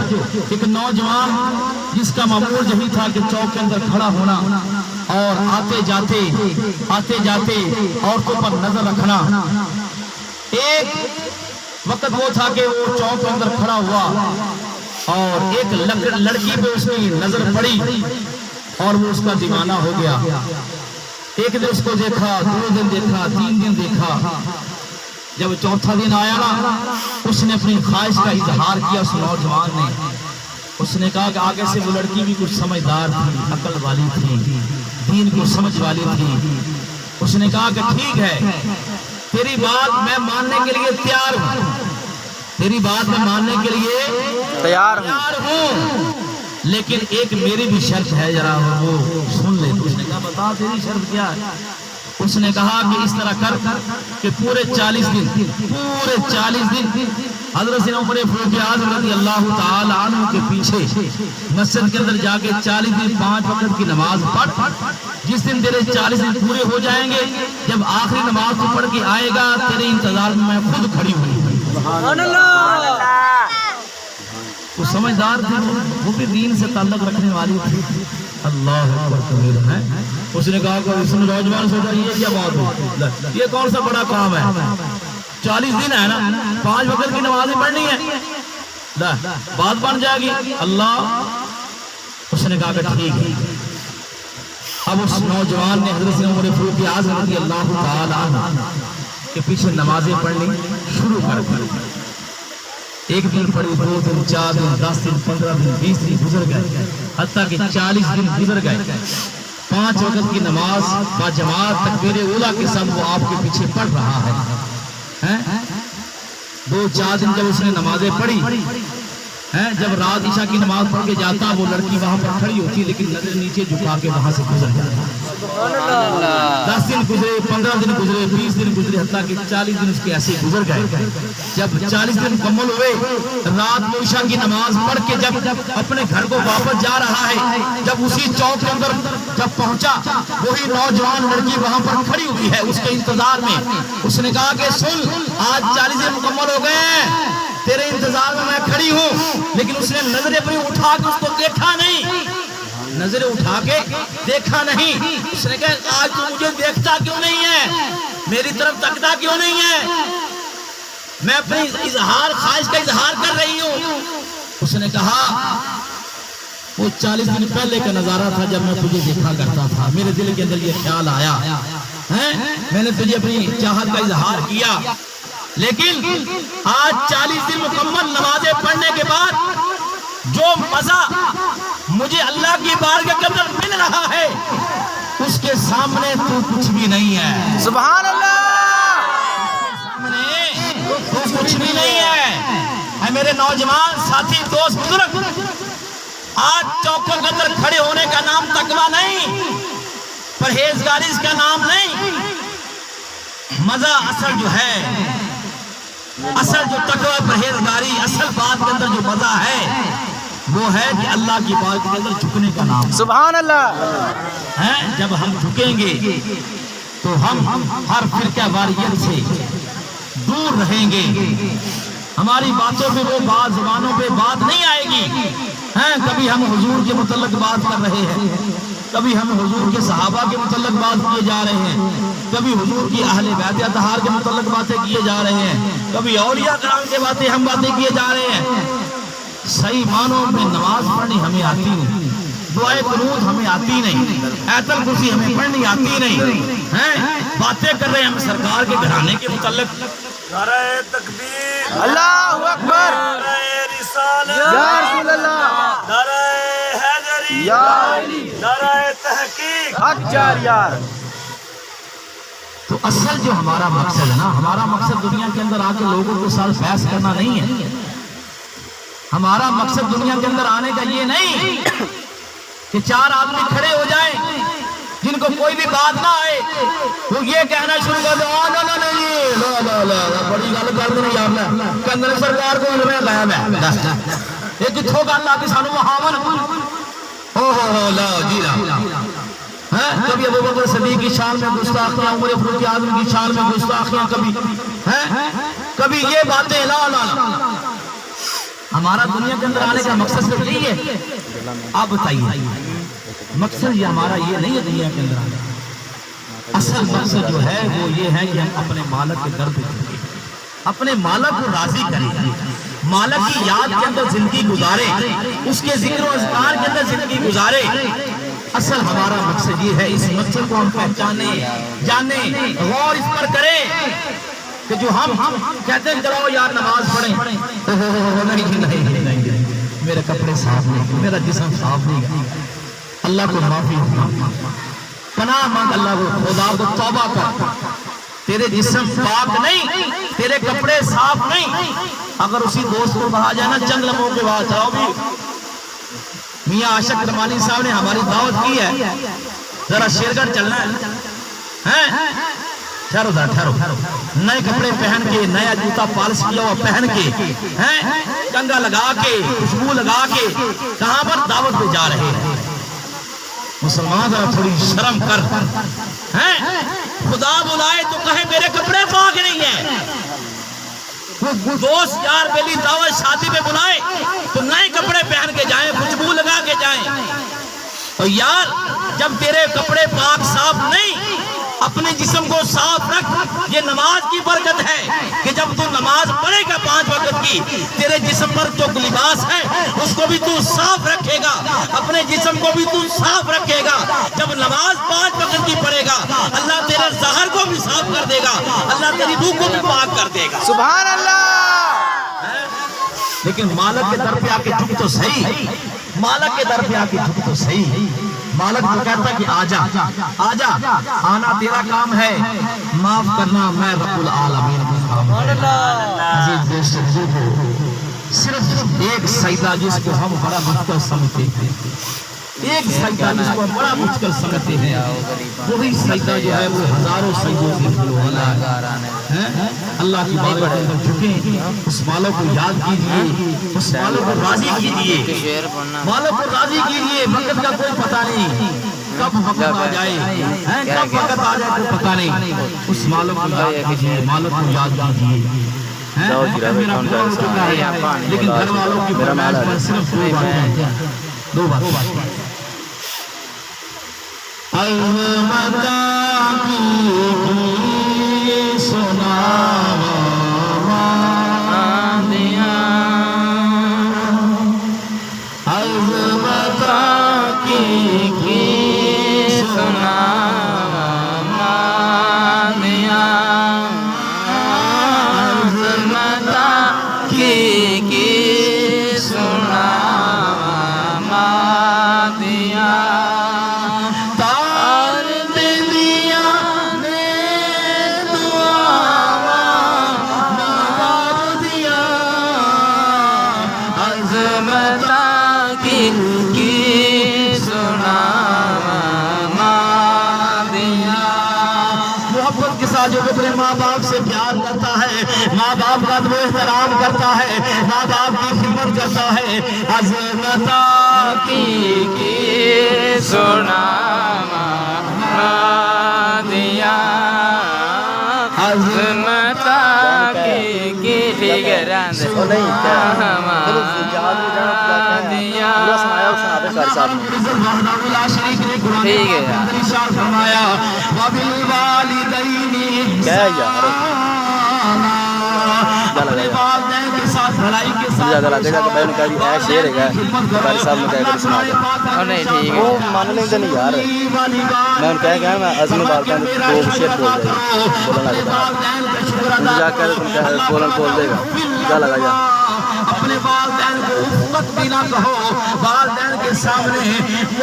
ایک نوجوان جس کا معمول یہی تھا کہ چوک کے اندر کھڑا ہونا اور آتے جاتے عورتوں پر نظر رکھنا. ایک وقت وہ تھا کہ وہ چوک کے اندر کھڑا ہوا اور ایک لڑکی پہ اس کی نظر پڑی اور وہ اس کا دیوانہ ہو گیا. ایک دن اس کو دیکھا، 2 دن دیکھا، 3 دن دیکھا. جب چوتھا دن آیا نا، اس نے اپنی خواہش کا اظہار کیا. اس نوجوان نے، اس نے کہا کہ آگے سے وہ لڑکی بھی کچھ سمجھدار تھی، عقل والی تھی، دین کو سمجھ والی تھی. اس نے کہا کہ ٹھیک ہے، تیری بات میں ماننے کے لیے تیار ہوں، تیری بات میں ماننے کے لیے تیار ہوں، لیکن ایک میری بھی شرط ہے، ذرا وہ سن لے. اس نے کہا بتا تیری شرط کیا ہے؟ اس نے کہا کہ اس طرح کر کہ پورے 40 دن حضرت سیدنا عمر فاروق اعظم رضی اللہ تعالی عنہ کے پیچھے مسجد کے اندر جا کے 40 دن 5 وقت کی نماز پڑھ. جس دن تیرے 40 دن پورے ہو جائیں گے، جب آخری نماز تو پڑھ کے آئے گا، تیرے انتظار میں خود کھڑی ہوئی. سبحان اللہ. وہ سمجھدار تھی، وہ بھی دین سے تعلق رکھنے والی تھی. اللہ اکبر کبیر ہے. اس نے کہا کہ اس نے نوجوان سوچا یہ کیا بات ہے، یہ کون سا بڑا کام ہے، 40 دن ہے نا، 5 وقت کی نمازیں پڑھنی ہے، بات بن جائے گی. اللہ، اس نے کہا کہ ٹھیک ہے. اب اس نوجوان نے حضرت عمر فاروق اعظم رضی اللہ تعالی عنہ کے پیچھے نمازیں پڑھنی شروع کر دی. ایک دن پڑھی، 2 دن، 4 دن، 10 دن، 15 دن، 20 دن گزر گئے، حتیٰ کہ 40 دن گزر گئے. 5 وقت کی نماز با جماعت تکبیر اولیٰ کے ساتھ وہ آپ کے پیچھے پڑھ رہا ہے. 2-4 دن جب اس نے نمازیں پڑھی، جب رات عشاء کی نماز پڑھ کے جاتا وہ لڑکی وہاں پر کھڑی ہوتی لیکن نظر نیچے جھکا کے وہاں سے گزر جاتا. 10 دن گزرے، 15 دن گزرے، 20 دن گزرے، حتیٰ کہ 40 دن اس کے ایسے گزر گئے. جب 40 دن مکمل ہوئے، رات کو عشاء کی نماز پڑھ کے جب اپنے گھر کو واپس جا رہا ہے، جب اسی چوک کے اندر جب پہنچا، وہی نوجوان لڑکی وہاں پر کھڑی ہوئی ہے اس کے انتظار میں. اس نے کہا کہ سن، آج 40 دن مکمل ہو گئے ہیں، تیرے انتظار میں کھڑی ہوں. لیکن اس نے نظریں اپنی اٹھا کے اس کو دیکھا نہیں، نظریں اٹھا کے دیکھا نہیں. اس نے کہا آج تو مجھے دیکھتا کیوں نہیں ہے، میری طرف تکتا کیوں نہیں ہے، میں اپنی خواہش کا اظہار کر رہی ہوں. اس نے کہا وہ 40 دن پہلے کا نظارہ تھا جب میں تجھے دیکھا کرتا تھا، میرے دل کے اندر یہ خیال آیا، میں نے تجھے اپنی چاہت کا اظہار کیا. لیکن آج 40 دن مکمل نمازیں پڑھنے کے بعد جو مزہ مجھے اللہ کی بارگاہ کے اندر مل رہا ہے اس کے سامنے تو کچھ بھی نہیں ہے. سبحان اللہ. تو کچھ بھی نہیں ہے. اے میرے نوجوان ساتھی، دوست، بزرگ، آج چوکوں کے اندر کھڑے ہونے کا نام تقویٰ نہیں، پرہیزگاری اس کا نام نہیں. مزہ اصل جو ہے، اصل جو تقویٰ، پرہیزگاری، اصل بات کے اندر جو مزہ ہے وہ ہے کہ اللہ کی بات کے اندر جھکنے کا نام. سبحان اللہ. جب ہم جھکیں گے تو ہم ہر فرقہ واریت سے دور رہیں گے. ہماری باتوں پہ وہ بات، زبانوں پہ بات نہیں آئے گی. کبھی ہم حضور کے متعلق بات کر رہے ہیں، کبھی ہم حضور کے صحابہ کے متعلق بات کیے جا رہے ہیں، کبھی حضور کی اہل بیت اطہار کے متعلق باتیں کیے جا رہے ہیں، کبھی اولیاء کرام کے باتیں ہم باتیں کیے جا رہے ہیں. صحیح معنوں میں نماز پڑھنی ہمیں آتی نہیں، دعائے قنوت ہمیں آتی نہیں، آیت الکرسی ہمیں پڑھنی آتی نہیں. باتیں کر رہے ہیں ہم سرکار کے گھرانے کے متعلق. نعرہ تکبیر، اللہ اکبر، نعرہ رسالت، یا رسول اللہ، نعرہ حیدری، یا علی، نعرہ تحقیق. حق چار یار. تو اصل جو ہمارا مقصد ہے نا، ہمارا مقصد دنیا کے اندر آ کے لوگوں کے ساتھ بحث کرنا نہیں ہے. ہمارا مقصد دنیا کے اندر آنے کا یہ نہیں کہ 4 آدمی کھڑے ہو جائیں جن کو کوئی بھی بات نہ آئے، وہ یہ کہنا شروع کر دیں بڑی گل کر دیں یار کندر سرکار کو علم غیب ہے. یہ کتوں گل آ کے سانو محاون ہو لا جی لا. کبھی ابو بکر صدیق کی شان میں گستاخیاں، عمر فاروق اعظم کی شان میں گستاخیاں، کبھی یہ باتیں. لا لا لا. ہمارا دنیا کے اندر آنے کا مقصد صرف یہی ہے. آپ بتائیے، مقصد یہ ہمارا یہ نہیں ہے دنیا کے اندر آنے. اصل مقصد جو ہے وہ یہ ہے کہ ہم اپنے مالک کے در پہ جھکیں، اپنے مالک کو راضی کریں، مالک کی یاد کے اندر زندگی گزارے، اس کے ذکر و اذکار کے اندر زندگی گزارے. اصل ہمارا مقصد یہ ہے. اس مقصد کو ہم پہچانے، جانے، غور اس پر کریں کہ جو ہم کہتے ہیں چلو یار نماز پڑھیں، نہیں، میرے کپڑے صاف نہیں، میرا جسم صاف نہیں، اللہ کو معافی پناہ مانگ، اللہ کو خدا کو توبہ کر، تیرے جسم پاک نہیں، تیرے کپڑے صاف نہیں. اگر اسی دوست کو کہا جائے نا چند لمحوں کے بعد چلاؤ بھی میاں عاشق رحمانی صاحب نے ہماری دعوت کی ہے، ذرا شیرگڑھ چلنا ہے، ٹھہرو، نئے کپڑے پہن کے، نیا جوتا پالش کیا ہوا پہن کے، کنگا لگا کے، خوشبو لگا کے کہاں پر دعوت پہ جا رہے ہیں. مسلمان ذرا تھوڑی شرم کر. خدا بلائے تو کہے میرے کپڑے پاک نہیں ہیں. دوست یار بیلی دعوت شادی پہ بلائے تو نئے کپڑے پہن کے جائیں، خوشبو لگا کے جائیں. اور یار جب تیرے کپڑے پاک صاف نہیں، اپنے جسم کو صاف رکھ. یہ نماز کی برکت ہے کہ جب تو نماز پڑھے گا 5 وقت کی، تیرے جسم پر جو لباس ہے اس کو بھی تو صاف رکھے گا، اپنے جسم کو بھی تو صاف رکھے گا. جب نماز 5 وقت کی پڑھے گا اللہ تیرے ظاہر کو بھی صاف کر دے گا، اللہ تیری روح کو بھی پاک کر دے گا. سبحان اللہ. لیکن مالک کے در پہ آ کے جھک تو صحیح، مالک کے در پہ آ کے جھک تو صحیح. مالک تو کہتا کہ آجا آجا، آنا تیرا کام ہے، معاف کرنا میں رب العالمین کا کام ہے. عزیز دوست بزرگو، صرف ایک سجدہ جس کو ہم بڑا مشکل سمجھتے ہیں، ایک سجدہ جس کو ہم بڑا مشکل سمجھتے ہیں، وہی سجدہ جو ہے وہ ہزاروں سجدوں سے بلوانا ہے. اللہ کی بارگاہ کے اندر جھکیں، اس مالک کو یاد کیجئے، اس مالک کو راضی کیجئے، مالک کو راضی کیجئے. وقت کا کوئی پتہ نہیں کب وقت آ جائے، کب وقت آ جائے کوئی پتہ نہیں. اس مالک کو یاد کیجئے، مالک کو یاد کیجئے. میرا پورا ہو چکا ہے لیکن گھر والوں کی فرمائش پر صرف دو باتیں. المدہ کی سنا دیا، المدہ کی سنا دیا، المدہ کی سنا دیا. جو اپنے ماں باپ سے پیار کرتا ہے، ماں باپ کا ادب و احترام کرتا ہے، ماں باپ کی خدمت کرتا ہے، عظمتا کی سنا دیا، عظمتا کی ٹھیک ہے ٹھیک ہے فرمایا کیا ہے یار اپنے والدین کے ساتھ بھلائی کے ساتھ زیادہ لگے گا کہ میں نے کہا جی اے شعر ہے بھائی صاحب نے کہا کہ سنا دیں. نہیں ٹھیک ہے، وہ مان لیں گے نہیں یار. میں ان کہہ گیا میں عظم والدین دو شعر بول دے گا، بولنا لگا جا کر تم بول دے گا. کیا لگا جا اپنے والدین کو افت بھی نہ کہو، والدین کے سامنے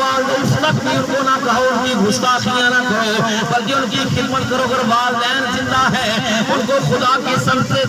افت بھی ان کو نہ کہو، ان کی گستاخیاں نہ کہو، بلکہ ان کی خدمت کرو. اگر والدین زندہ ہے ان کو خدا کی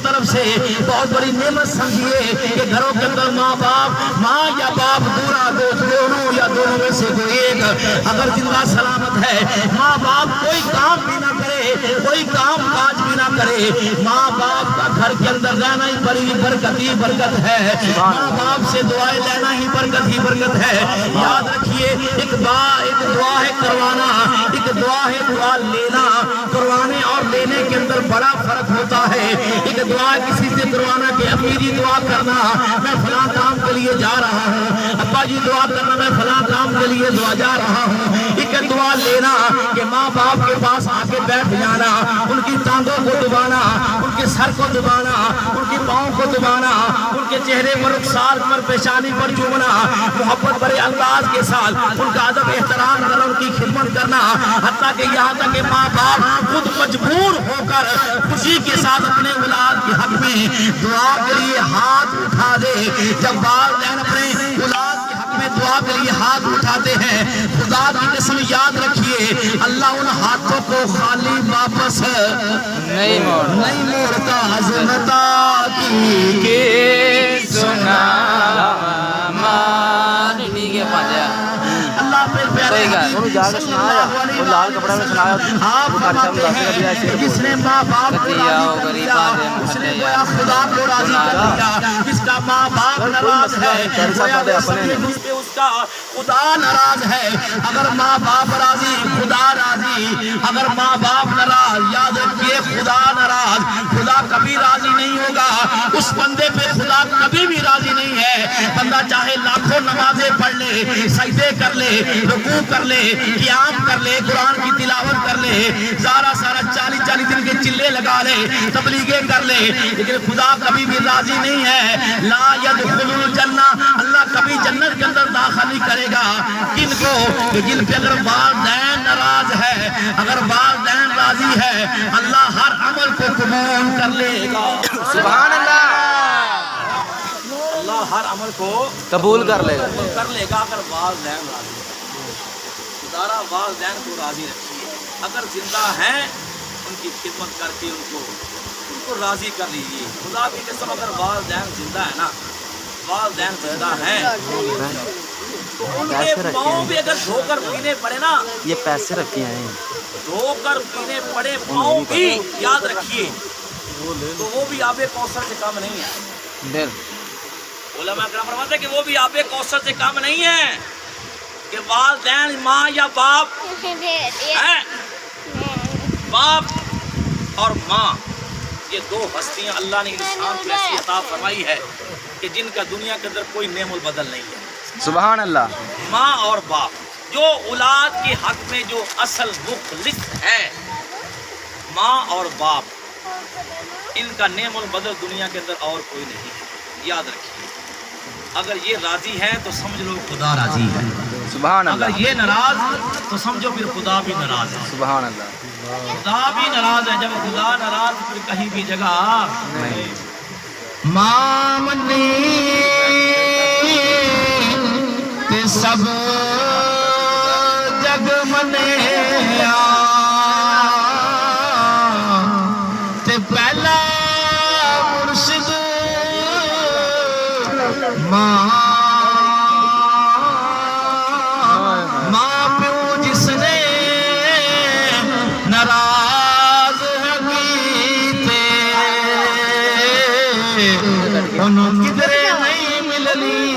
طرف سے بہت بڑی نعمت سمجھیے کہ گھروں کے اندر ماں باپ، ماں یا باپ دورا دونوں یا دونوں میں سے کوئی ایک اگر زندہ سلامت ہے، ماں باپ کوئی کام بھی نہ کرے، کوئی کام کاج بھی نہ کرے، ماں باپ کا گھر کے اندر رہنا ہی بڑی برکت ہی برکت ہے. ماں باپ سے دعائیں لینا ہی برکت ہے. یاد رکھیے ایک دعا ہے کروانا، ایک دعا ہے دعا لینا. کروانے اور لینے کے اندر بڑا فرق ہوتا ہے. ایک دعا کسی سے کروانا کہ امیری دعا کرنا میں فلاں کام کے لیے جا رہا ہوں، ابا جی دعا کرنا میں فلاں کام کے لیے جا رہا ہوں. ایک دعا لینا کہ ماں باپ کے پاس آ کے بیٹھ جانا، ان کی ٹانگوں کو دبانا، ان کے سر کو دبانا، ان کی پاؤں کو دبانا، ان کے چہرے پر رخسار پر پیشانی پر چومنا، محبت بڑے انداز کے ساتھ ان کا ادب احترام کرنا، ان کی خدمت کرنا، حتیٰ کہ یہاں تک کہ ماں باپ خود مجبور ہو کر خوشی کے ساتھ اپنے اولاد کے حق میں دعا کے لیے ہاتھ اٹھا دے. جب والدین اپنے اولاد کے حق میں دعا کے لیے ہاتھ اٹھاتے ہیں، خدا کی قسم یاد رکھیے اللہ ان ہاتھوں کو خالی واپس نہیں موڑتا. عظمتا کی سنا ٹھیک ہے پاجا اللہ پہ پیارے انہوں جا کے سنایا وہ لال کپڑا میں سنایا. آپ فرماتے ہیں جس نے ماں باپ کو راضی کر دیا اس نے گویا خدا کو راضی کر دیا. جس کا ماں باپ ناراض ہے گویا اس کا خدا ناراض ہے. اگر ماں باپ راضی خدا راضی، اگر ماں باپ ناراض یاد رکھیے خدا ناراض. خدا کبھی راضی نہیں ہوگا، اس بندے پہ خدا کبھی بھی راضی نہیں ہے ہے بندہ چاہے لاکھوں نمازیں پڑھ لے سجدے کر لے رکوع کر لے قیام کر لے قرآن کی تلاوت کر لے سارا 40 دن کے چلے لگا لے تبلیغیں کر لے لیکن خدا کبھی بھی راضی نہیں ہے لا يدخل الجنہ اللہ کبھی جنت کے اندر داخل نہیں کرے گا کن کو کہ جن پہ اگر والدین ناراض ہے اگر والدین راضی ہے اللہ ہر عمل کو قبول کر لے گا سبحان اللہ اللہ ہر عمل کو قبول کر لے گا کر لے گا اگر والدین راضی خدا والدین کو راضی رکھیے اگر زندہ ہیں ان کی خدمت کر کے ان کو راضی کر لیجیے خدا کی قسم اگر والدین زندہ ہے نا والدین زندہ ہیں تو ان کے پاؤں بھی اگر دھو کر پینے پڑے نا یہ پیسے رکھے ہیں دھو کر پینے پڑے پاؤں بھی یاد رکھیے تو وہ بھی آب کوثر سے کم نہیں ہے علماء کرام فرماتے ہیں کہ وہ بھی آب کوثر سے کم نہیں ہے کہ والدین ماں یا باپ باپ اور ماں یہ دو ہستیاں اللہ نے انسان کو ایسی عطا فرمائی ہے کہ جن کا دنیا کے اندر کوئی نعم البدل نہیں ہے سبحان اللہ ماں اور باپ جو اولاد کے حق میں جو اصل مخلص ہے ماں اور باپ ان کا نعم البدل دنیا کے اندر اور کوئی نہیں ہے یاد رکھیے اگر یہ راضی ہے تو سمجھ لو خدا راضی ہے سبحان اگر اللہ یہ ناراض تو سمجھو پھر خدا بھی ناراض ہے سبحان اللہ خدا بھی ناراض ہے جب خدا ناراض پھر کہیں بھی جگہ نہیں ماں منی تے سب جگ منیا تے پہلا مرشد ماں پیو جس نے ناراض کیتے انہوں کدھرے نہیں ملنی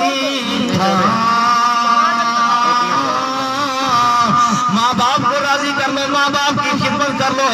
ماں باپ کو راضی کر لو ماں باپ کی خدمت کر لو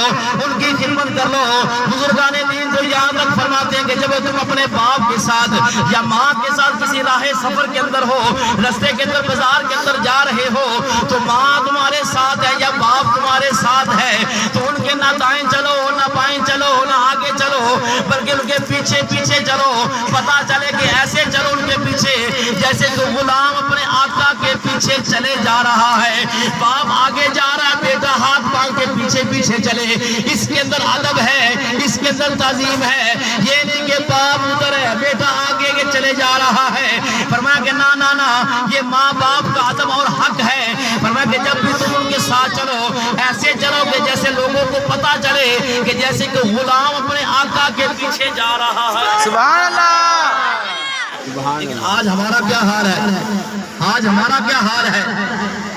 ان کی خدمت کر لو بزرگان دین تو یہاں تک فرماتے ہیں کہ جب تم اپنے باپ کے ساتھ یا ماں کے ساتھ کسی راہ سفر کے اندر ہو رستے کے اندر بازار کے اندر جا رہے ہو تو ماں تمہارے ساتھ ہے یا باپ تمہارے ساتھ ہے تو ان کے نہ دائیں چلو نہ بائیں چلو نہ آگے چلو بلکہ ان کے پیچھے پیچھے چلو پتا چلے کہ ایسے چلو ان کے پیچھے جیسے کہ غلام اپنے آقا کے پیچھے چلے جا رہا ہے باپ آگے جا رہا ہے بیٹا ہاتھ باندھ کے پیچھے پیچھے چلے اس کے اندر ادب ہے اس کے اندر تعظیم ہے یہ نہیں کہ باپ ادھر ہے بیٹا آگے کے چلے جا رہا ہے فرمایا کہ نا یہ ماں باپ کا ادب اور حق ہے فرمایا کہ جب بھی تم ان کے ساتھ چلو ایسے چلو کہ جیسے لوگوں کو پتا چلے کہ جیسے کہ غلام اپنے آقا کے پیچھے جا رہا ہے سبحان اللہ لیکن آج ہمارا کیا حال ہے آج ہمارا کیا حال ہے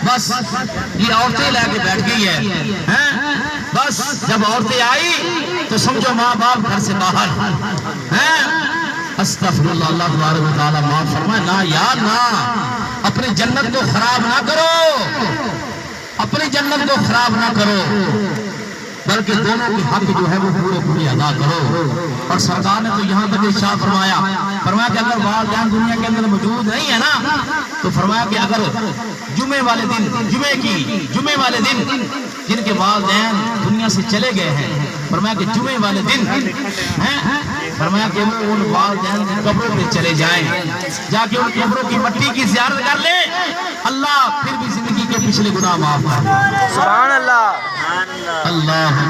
بس یہ عورتیں لے کے بیٹھ گئی ہے بس جب عورتیں آئی تو سمجھو ماں باپ گھر سے باہر استغفر اللہ اللہ تبارک و تعالی معاف فرمائے نہ یار نہ اپنی جنت کو خراب نہ کرو اپنی جنت کو خراب نہ کرو بلکہ دونوں کے حق جو ہے وہ پورے ادا کرو اور سرکار نے تو یہاں تک ارشاد فرمایا کہ اگر والدین دنیا کے اندر موجود نہیں ہے نا تو فرمایا کہ اگر جمعے والے دن جن کے والدین دنیا سے چلے گئے ہیں فرمایا کہ جمعے والے دن فرمایا کہ وہ ان والدین کی قبروں پہ چلے جائیں جا کے ان قبروں کی مٹی کی زیارت کر لیں اللہ پھر بھی زندگی کے پچھلے گناہ معاف کر دے سبحان اللہ اللہ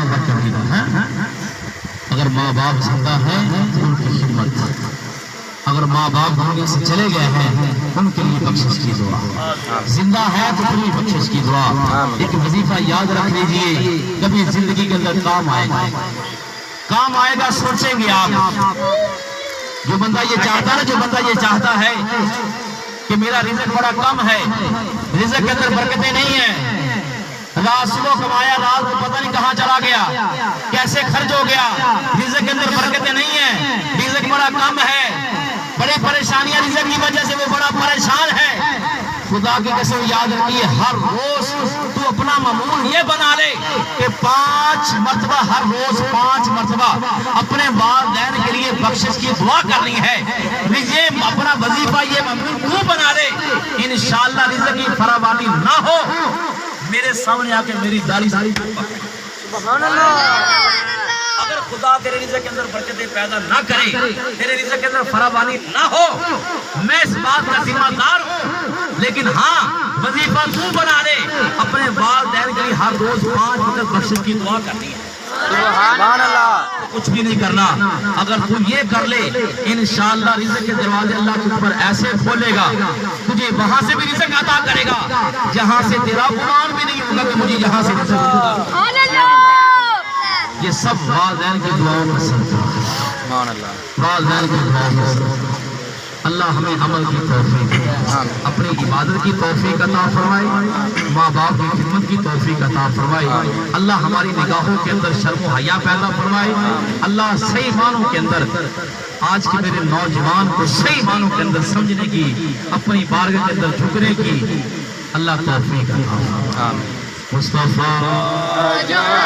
اگر ماں باپ زندہ ہیں تو ان کی خدمت اگر ماں باپ دنیا سے چلے گئے ہیں ان کے لیے بخشش کی دعا زندہ ہے تو پوری بخشش کی دعا ایک وظیفہ یاد رکھ لیجئے کبھی زندگی کے اندر کام آئے گا سوچیں گے آپ جو بندہ یہ چاہتا ہے کہ میرا رزق بڑا کم ہے رزق کے اندر برکتیں نہیں ہیں رات صبح کمایا رات کو پتہ نہیں کہاں چلا گیا کیسے خرچ ہو گیا رزق کے اندر برکتیں نہیں ہیں رزق بڑا کم ہے بڑے پریشانیاں رزق کی وجہ سے وہ بڑا پریشان ہے خدا کی قسم یاد رکھیے ہر روز تو اپنے اپنا معمول یہ بنا لے کہ 5 مرتبہ ہر روز 5 مرتبہ اپنے والدین کے لیے بخشش کی دعا کرنی ہے. یہ اپنا وظیفہ یہ معمول تو بنا لے, انشاءاللہ رزق کی فراوانی نہ ہو میرے سامنے آ کے میری داڑھی اگر خدا تیرے رزق کے اندر برکتیں پیدا نہ کرے, تیرے رزق کے اندر فراوانی نہ ہو, میں اس بات کا ذمہ دار ہوں, لیکن ہاں وظیفہ تو بنا لے اپنے والدین کے لیے ہر روز 5 مرتبہ بخشش کی دعا کرنی ہے. سبحان اللہ. کچھ بھی نہیں کرنا. اگر تو یہ کر لے انشاءاللہ رزق کے دروازے اللہ کے اوپر ایسے کھولے گا, تجھے وہاں سے بھی رزق عطا کرے گا جہاں سے تیرا گمان بھی نہیں ہوگا کہ مجھے یہاں سے رزق ملے گا. یہ سب والدین کی دعاؤں کا صدقہ ہے. سبحان اللہ. والدین کی دعاؤں کا صدقہ. اللہ ہمیں عمل کی توفیق دے, اپنی عبادت کی توفیق عطا فرمائے, ماں باپ کی خدمت کی توفیق عطا فرمائے. اللہ ہماری نگاہوں کے اندر شرم و حیا پیدا فرمائے. اللہ صحیح معنوں کے اندر آج کے میرے نوجوان کو صحیح معنوں کے اندر سمجھنے کی, اپنی بارگاہ کے اندر جھکنے کی اللہ توفیق عطا فرمائے. مصطفیٰ